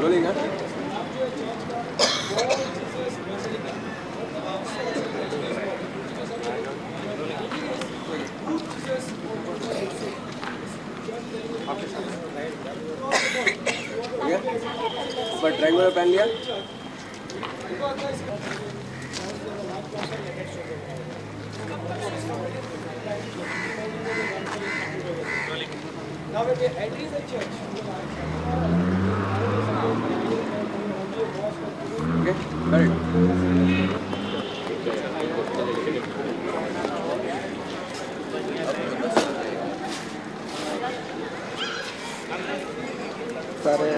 Rolling है। पर triangular पहन लिया। Now when they enter the church, Okay, very good. सारे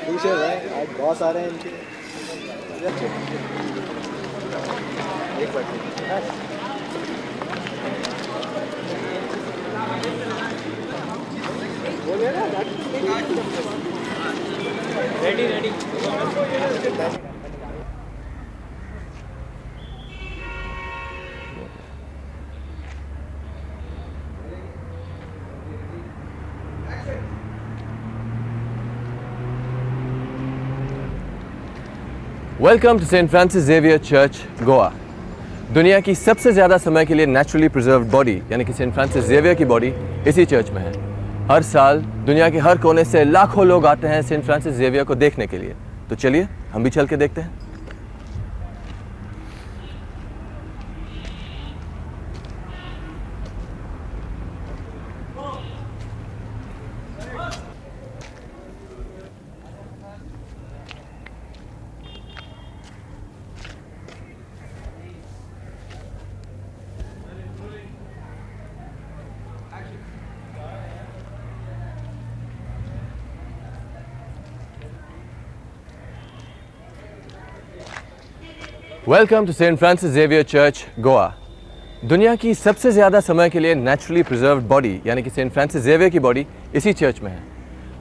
पूछे भाई आज बहुत सारे हैं इनके एक बार ready, ready. Welcome to Saint Francis Xavier church Goa. दुनिया की सबसे ज़्यादा समय के लिए नेचुरली प्रिजर्व्ड बॉडी यानी कि सेंट फ्रांसिस जेवियर की बॉडी इसी चर्च में है। हर साल दुनिया के हर कोने से लाखों लोग आते हैं सेंट फ्रांसिस जेवियर को देखने के लिए। तो चलिए हम भी चल के देखते हैं। Welcome to Saint Francis Xavier church Goa. दुनिया की सबसे ज़्यादा समय के लिए नेचुरली प्रिजर्व्ड बॉडी यानी कि सेंट फ्रांसिस जेवियर की बॉडी इसी चर्च में है।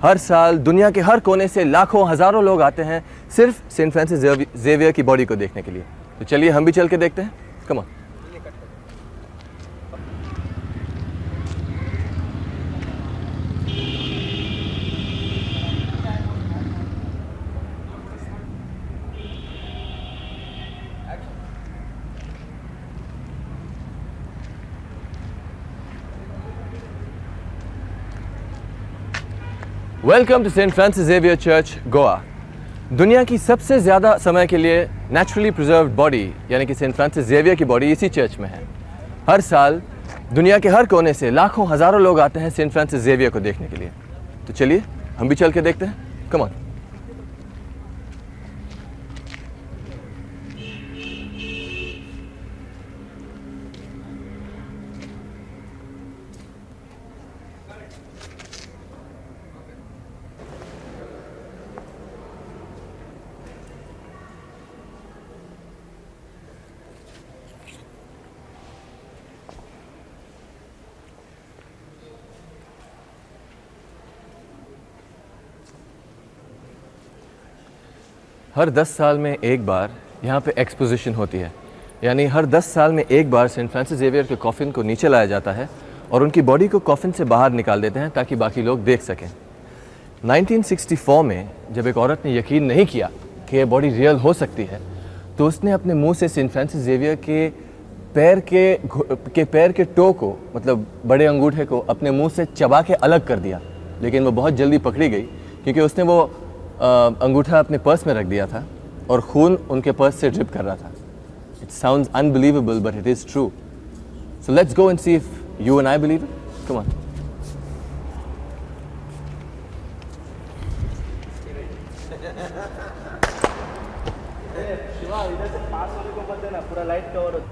हर साल दुनिया के हर कोने से लाखों हज़ारों लोग आते हैं सिर्फ सेंट फ्रांसिस जेवियर की बॉडी को देखने के लिए। तो चलिए हम भी चल के देखते हैं। Come on. Welcome to Saint Francis Xavier church Goa. दुनिया की सबसे ज़्यादा समय के लिए नेचुरली प्रिजर्व्ड बॉडी यानी कि सेंट फ्रांसिस जेवियर की बॉडी इसी चर्च में है। हर साल दुनिया के हर कोने से लाखों हज़ारों लोग आते हैं सेंट फ्रांसिस जेवियर को देखने के लिए। तो चलिए हम भी चल के देखते हैं। Come on. हर 10 साल में एक बार यहाँ पे एक्सपोजिशन होती है, यानी हर 10 साल में एक बार सेंट फ्रांसिस जेवियर के कॉफिन को नीचे लाया जाता है और उनकी बॉडी को कॉफिन से बाहर निकाल देते हैं ताकि बाकी लोग देख सकें। 1964 में जब एक औरत ने यकीन नहीं किया कि ये बॉडी रियल हो सकती है तो उसने अपने मुंह से सेंट फ्रांसिस जेवियर के पैर के टो को, मतलब बड़े अंगूठे को, अपने मुंह से चबा के अलग कर दिया। लेकिन वो बहुत जल्दी पकड़ी गई क्योंकि उसने वो अंगूठा अपने पर्स में रख दिया था और खून उनके पर्स से ड्रिप कर रहा था। It sounds unbelievable but it is true. So let's go and see if you and I believe it. Come on. Shiva इधर से पास वाले को मत देना, पूरा लाइट कवर हो।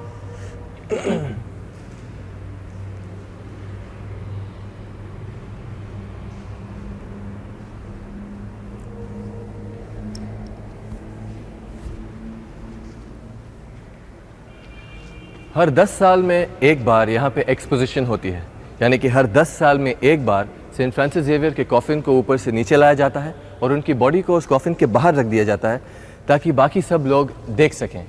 हर 10 साल में एक बार यहाँ पे एक्सपोजिशन होती है, यानी कि हर 10 साल में एक बार सेंट फ्रांसिस जेवियर के कॉफिन को ऊपर से नीचे लाया जाता है और उनकी बॉडी को उस कॉफिन के बाहर रख दिया जाता है ताकि बाकी सब लोग देख सकें।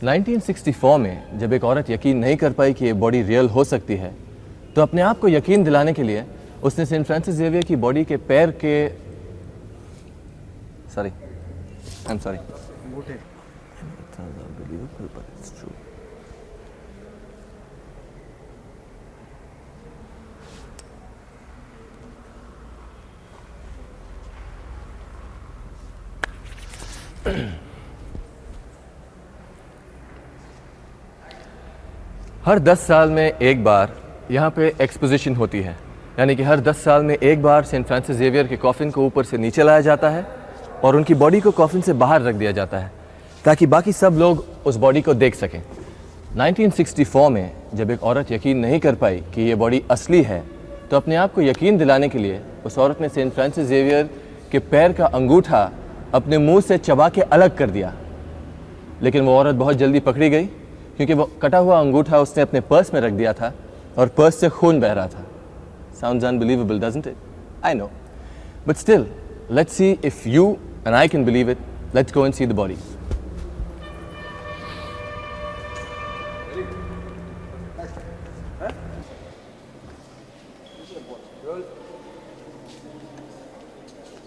1964 में जब एक औरत यकीन नहीं कर पाई कि ये बॉडी रियल हो सकती है तो अपने आप को यकीन दिलाने के लिए उसने सेंट फ्रांसिस जेवियर की बॉडी के पैर के सॉरी आई एम सॉरी हर 10 साल में एक बार यहाँ पे एक्सपोजिशन होती है, यानी कि हर 10 साल में एक बार सेंट फ्रांसिस जेवियर के कॉफिन को ऊपर से नीचे लाया जाता है और उनकी बॉडी को कॉफिन से बाहर रख दिया जाता है ताकि बाकी सब लोग उस बॉडी को देख सकें। 1964 में जब एक औरत यकीन नहीं कर पाई कि ये बॉडी असली है, तो अपने आप को यकीन दिलाने के लिए उस औरत ने सेंट फ्रांसिस जेवियर के पैर का अंगूठा अपने मुंह से चबा के अलग कर दिया। लेकिन वो औरत बहुत जल्दी पकड़ी गई क्योंकि वो कटा हुआ अंगूठा उसने अपने पर्स में रख दिया था और पर्स से खून बह रहा था। Sounds unbelievable, doesn't it? I know. But still, let's see if you and I can believe it. Let's go and see the body. Roll.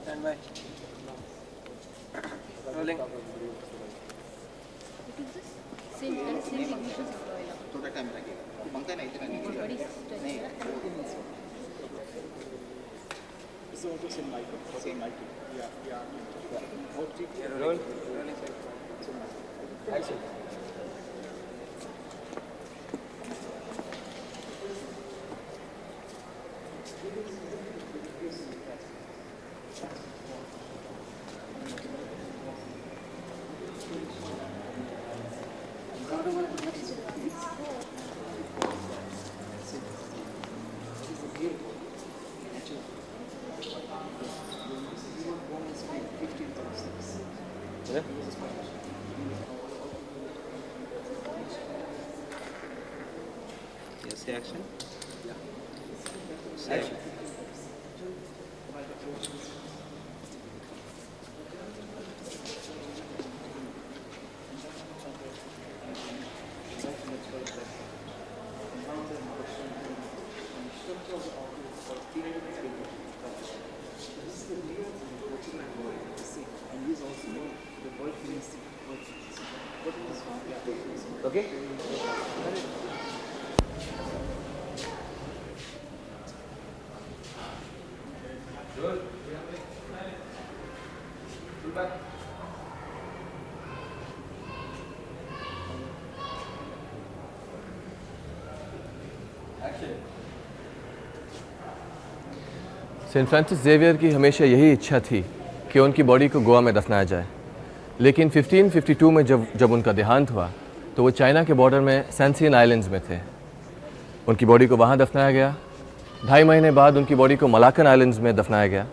Stand by. Rolling. Same technician थोड़ा टाइम लगेगा, मांगता नहीं इतना नहीं बड़ी नहीं Roll. Action. Yes, action. Action. Okay? Saint Francis Xavier की हमेशा यही इच्छा थी कि उनकी बॉडी को गोवा में दफनाया जाए, लेकिन 1552 में जब उनका देहांत हुआ तो वो चाइना के बॉर्डर में सैनसियन आइलैंड्स में थे। उनकी बॉडी को वहाँ दफनाया गया। 2.5 महीने बाद उनकी बॉडी को मलाकन आइलैंड्स में दफनाया गया।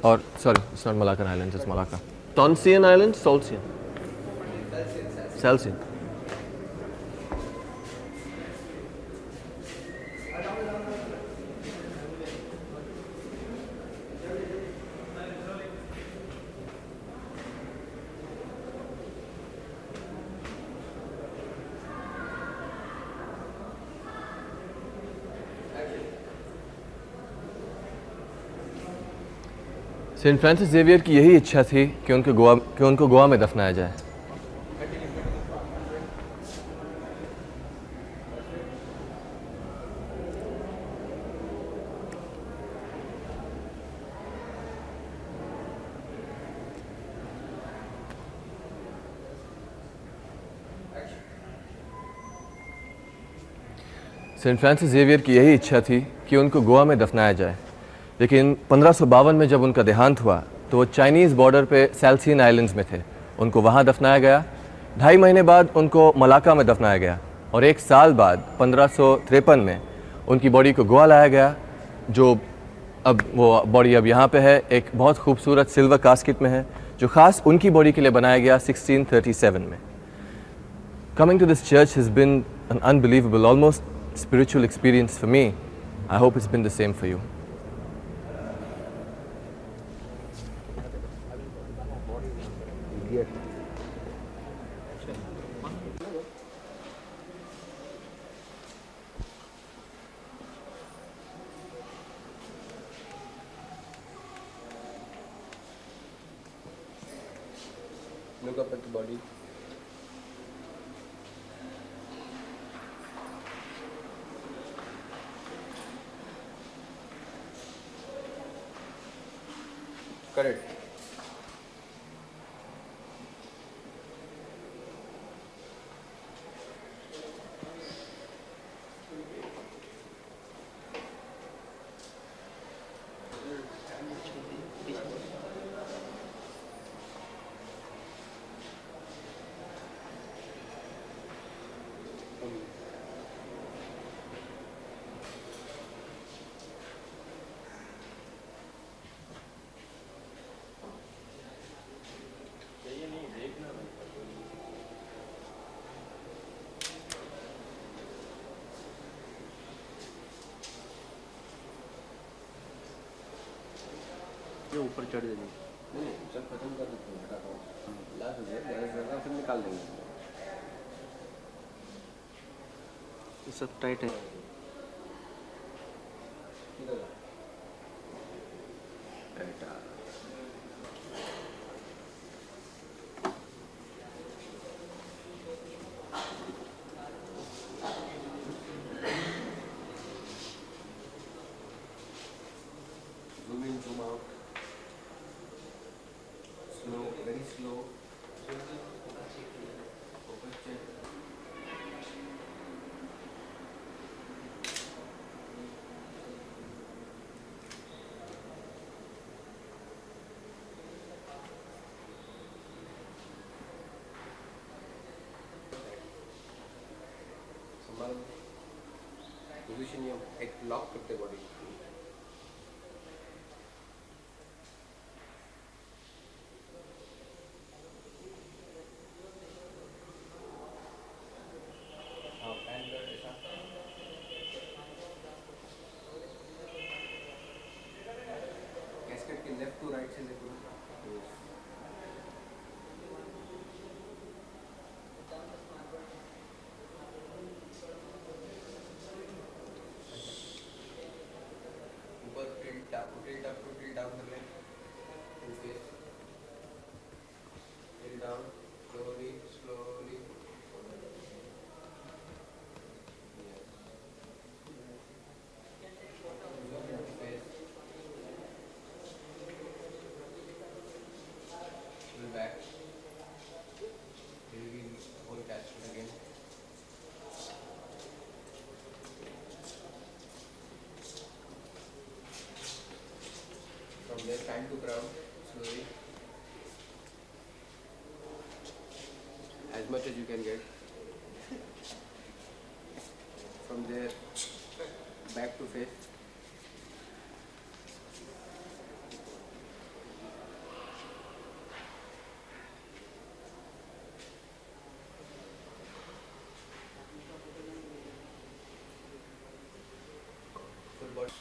और sorry, it's not Malaccan islands, it's Malacca, Sancian island, Sancian, Sancian. Saint Francis Xavier की यही इच्छा थी कि उनको गोवा में दफनाया जाए। सेंट फ्रांसिस जेवियर की यही इच्छा थी कि उनको गोवा में दफनाया जाए, लेकिन 1552 में जब उनका देहांत हुआ तो वो चाइनीज़ बॉर्डर पे सैल्सियन आइलैंड्स में थे। उनको वहाँ दफनाया गया। 2.5 महीने बाद उनको मलाका में दफनाया गया और 1 साल बाद 1553 में उनकी बॉडी को गोवा लाया गया, जो अब वो बॉडी अब यहाँ पे है, एक बहुत खूबसूरत सिल्वर कास्केट में है, जो ख़ास उनकी बॉडी के लिए बनाया गया 1637 में। Coming to this church has been an unbelievable, almost spiritual experience for me. I hope it's been the same for you. body. Correct. ये ऊपर चढ़ जाएगी। नहीं जब खत्म कर देते हैं हटा दो लास्ट हो जाए ज़्यादा फिर निकाल देंगे ये सब टाइट है। इधर बेटा zoom in zoom out slow very slow focus check संभाल पोजीशन ये एक लॉक करते बॉडी कैस्केट के लेफ्ट टू राइट से देखो ऊपर tilt up to tilt down कर लें to face tilt down slowly slowly back. Here we whole catch again. From there, time to ground slowly, as much as you can get. From there, back to face. Full body.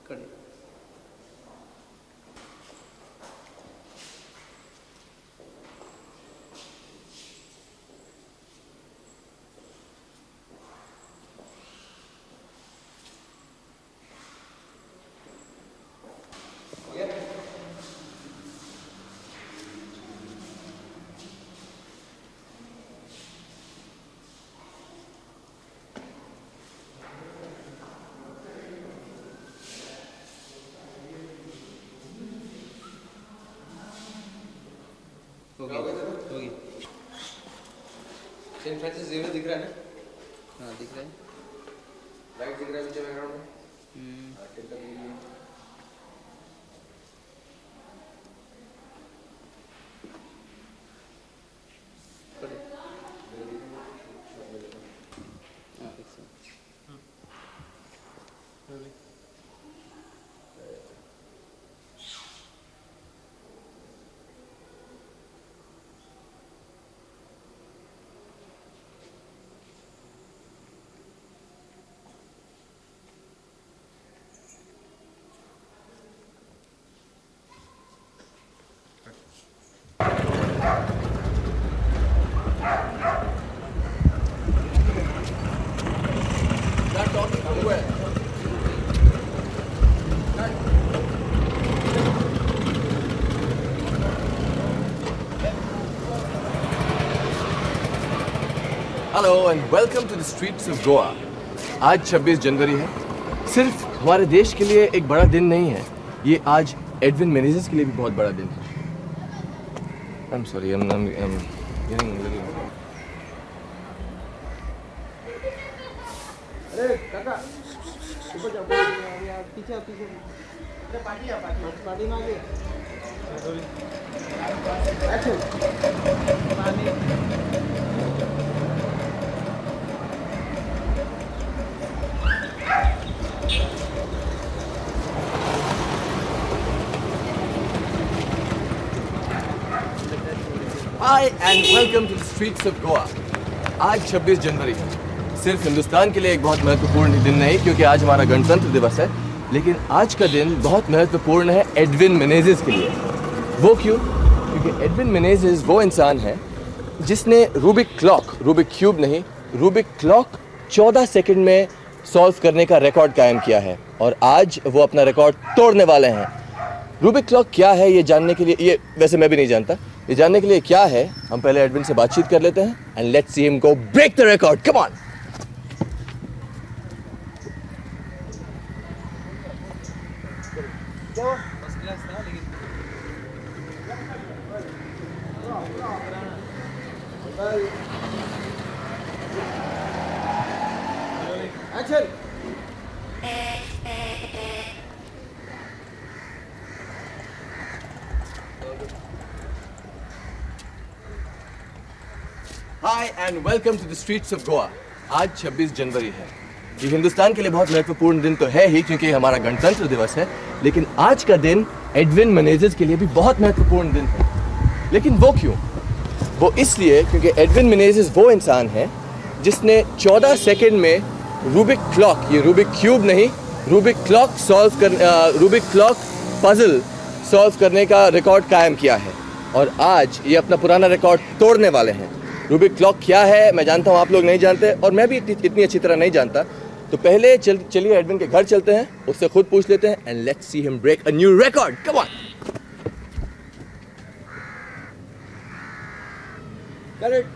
कड़े होगी Saint Francis Xavier दिख रहा है ना? हाँ दिख रहा है राइट दिख रहा है पीछे बैकग्राउंड में? हम्म, हाँ, टिल्ट अप लीजिए। कड़े हाँ एक सेकंड That topic हुआ है। Hello and welcome to the streets of Goa. आज 26 जनवरी है। सिर्फ हमारे देश के लिए एक बड़ा दिन नहीं है, ये आज एडविन मेनेजेस के लिए भी बहुत बड़ा दिन है। I'm sorry, I'm getting a little... अरे काका ऊपर जाओ, पीछे पीछे अरे पार्टी में आगे Hi and welcome to the streets of Goa। आज 26 जनवरी है। सिर्फ हिंदुस्तान के लिए एक बहुत महत्वपूर्ण दिन नहीं, क्योंकि आज हमारा गणतंत्र दिवस है, लेकिन आज का दिन बहुत महत्वपूर्ण है एडविन मेनेजेस के लिए। वो क्यों? क्योंकि एडविन मेनेजेस वो इंसान है जिसने रूबिक क्यूब नहीं, रूबिक क्लॉक 14 सेकंड में सॉल्व करने का रिकॉर्ड कायम किया है, और आज वो अपना रिकॉर्ड तोड़ने वाले हैं। रूबिक क्लॉक क्या है ये जानने के लिए, ये वैसे मैं भी नहीं जानता, ये जानने के लिए क्या है हम पहले एडविन से बातचीत कर लेते हैं and let's see him go break the record. Come on. First class था लेकिन action hi and welcome to the streets of Goa. आज 26 जनवरी है। ये हिंदुस्तान के लिए बहुत महत्वपूर्ण दिन तो है ही, क्योंकि हमारा गणतंत्र दिवस है, लेकिन आज का दिन एडविन मेनेजेस के लिए भी बहुत महत्वपूर्ण दिन है। लेकिन वो क्यों? वो इसलिए क्योंकि एडविन मेनेजेस वो इंसान है जिसने 14 सेकंड में रूबिक क्लॉक, ये रूबिक क्यूब नहीं, रूबिक क्लॉक पजल सॉल्व करने का रिकॉर्ड कायम किया है, और आज ये अपना पुराना रिकॉर्ड तोड़ने वाले हैं। रूबिक क्लॉक क्या है मैं जानता हूँ, आप लोग नहीं जानते, और मैं भी इतनी अच्छी तरह नहीं जानता। तो पहले चलिए एडविन के घर चलते हैं, उससे खुद पूछ लेते हैं and let's see him break a new record. Come on. Correct.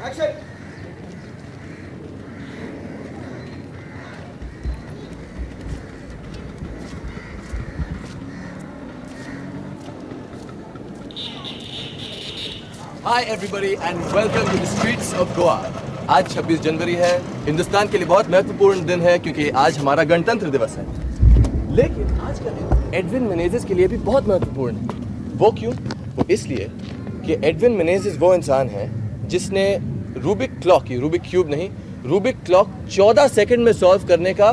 Action hi everybody and welcome to the streets of Goa. आज 26 जनवरी है। हिंदुस्तान के लिए बहुत महत्वपूर्ण दिन है, क्योंकि आज हमारा गणतंत्र दिवस है। लेकिन आज का दिन एडविन मेनेजेस के लिए भी बहुत महत्वपूर्ण है। वो क्यों? वो इसलिए कि एडविन मेनेजेस वो इंसान है जिसने रूबिक क्लॉक, ये रूबिक क्यूब नहीं, रूबिक क्लॉक 14 सेकंड में सॉल्व करने का